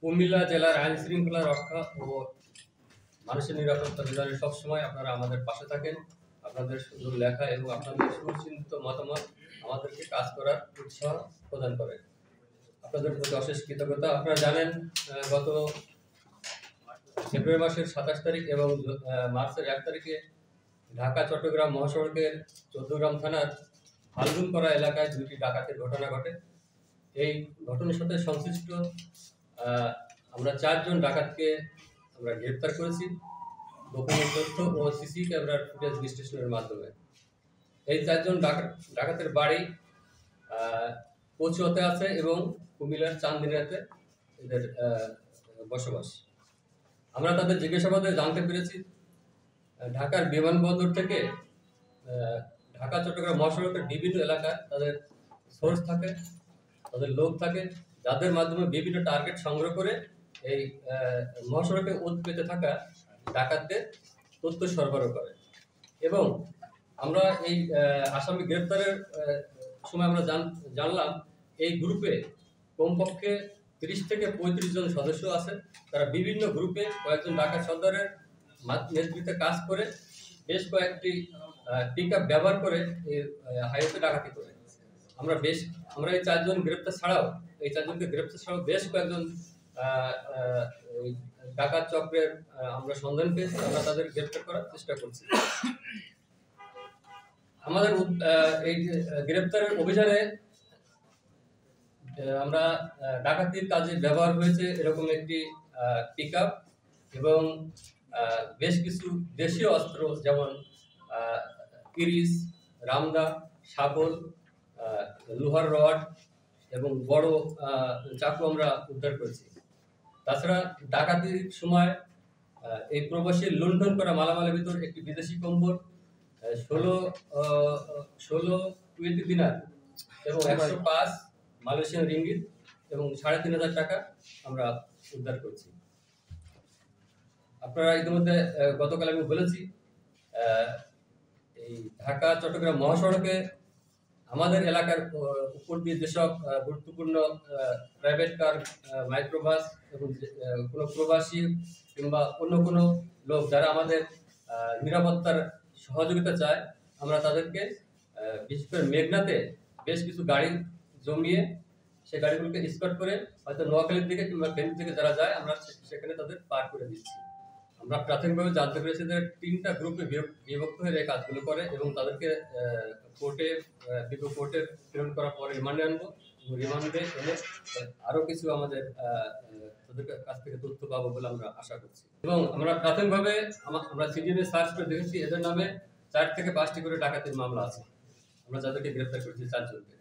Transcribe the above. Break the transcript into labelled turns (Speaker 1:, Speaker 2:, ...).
Speaker 1: কুমিল্লা জেলার আইন শৃঙ্খলা রক্ষা ও মানুষের নিরাপত্তা বিধানে সবসময় আপনারা আমাদের পাশে থাকেন। আপনাদের সুন্দর লেখা এবং আপনাদের সুচিন্তিত মতামত আমাদেরকে কাজ করার উৎসাহ প্রদান করে। আপনাদের প্রতি অশেষ কৃতজ্ঞতা। আপনারা জানেন গত ফেব্রুয়ারি মাসের 27 তারিখ এবং মার্চের 1 তারিখে ঢাকা চট্টগ্রাম মহাসড়কের চৌদ্দগ্রাম থানার ফাল্গুনপাড়া এলাকায় 2টি ডাকাতির ঘটনা ঘটে। এই ঘটনার সাথে সংশ্লিষ্ট আমরা 4 জন ডাকাতকে আমরা গ্রেপ্তার করেছি গোপনীয় তথ্য ও সিসি ক্যামেরার ফুটেজ বিশ্লেষণের মাধ্যমে। এই 4 জন ডাকাতের বাড়ি কচুয়াতে আছে এবং কুমিল্লার চান্দিনাতে এদের বসবাস। আমরা তাদের জিজ্ঞাসাবাদে জানতে পেরেছি ঢাকার বিমানবন্দর থেকে ঢাকা চট্টগ্রাম মহাসড়কের বিভিন্ন এলাকায় তাদের সোর্স থাকে, তাদের লোক থাকে, যাদের মাধ্যমে বিভিন্ন টার্গেট সংগ্রহ করে এই মহাসড়কে উৎপেতে থাকা ডাকাতদের তথ্য সরবরাহ করে। এবং আমরা এই আসামি গ্রেপ্তারের সময় আমরা জানলাম এই গ্রুপে কমপক্ষে 30 থেকে 35 জন সদস্য আছে। তারা বিভিন্ন গ্রুপে কয়েকজন ডাকাত সর্দারের নেতৃত্বে কাজ করে বেশ কয়েকটি পিকআপ ব্যবহার করে এই হাইওয়েতে ডাকাতি করে। আমরা এই 4 জন গ্রেপ্তার ছাড়াও বেশ কয়েকজন ডাকাত চক্রের আমরা সন্ধান পেয়েছি। আমরা তাদের গ্রেপ্তার করার চেষ্টা করছি। আমাদের এই গ্রেপ্তারের অভিযানে আমরা ডাকাতির কাজে ব্যবহার হয়েছে এরকম একটি পিকআপ এবং বেশ কিছু দেশীয় অস্ত্র যেমন ইরিস, রামদা, শাবল, লোহার রড এবং বড় চাকু আমরা উদ্ধার করেছি। তাছাড়া ডাকাতির সময় এই প্রবাসী লুণ্ঠন করা মালামালের ভিতর একটি বিদেশি কম্বল, 16 কুয়েতি দিনার এবং 105 মালয়েশিয়ান রিঙ্গিত এবং 3,500 টাকা আমরা উদ্ধার করছি। আপনারা ইতিমধ্যে গতকাল আমি বলেছি এই ঢাকা চট্টগ্রাম মহাসড়কে আমাদের এলাকার উপর দিয়ে যেসব গুরুত্বপূর্ণ প্রাইভেট কার, মাইক্রোবাস এবং কোনো প্রবাসী কিংবা অন্য কোনো লোক যারা আমাদের নিরাপত্তার সহযোগিতা চায়, আমরা তাদেরকে বিশেষ করে মেঘনাতে বেশ কিছু গাড়ি জমিয়ে সেই গাড়িগুলোকে স্কট করে হয়তো নোয়াখালীর দিকে কিংবা ফেনীর দিকে যারা যায় আমরা সেখানে তাদের পার করে দিচ্ছি। আমরা প্রাথমিকভাবে জানতে পেরেছি যে 3টা গ্রুপে বিভক্ত হয়ে এই কাজগুলো করে এবং তাদেরকে কোর্টে প্রেরণ করার পরে রিমান্ডে আনবো এবং রিমান্ডে এনে আরও কিছু আমাদের তাদের কাছ থেকে তথ্য পাবো বলে আমরা আশা করছি। এবং আমরা প্রাথমিকভাবে আমরা সিডিএমে সার্চ করে দেখেছি এদের নামে 4 থেকে 5টি করে ডাকাতির মামলা আছে। আমরা যাদেরকে গ্রেপ্তার করেছি 4 জনকে।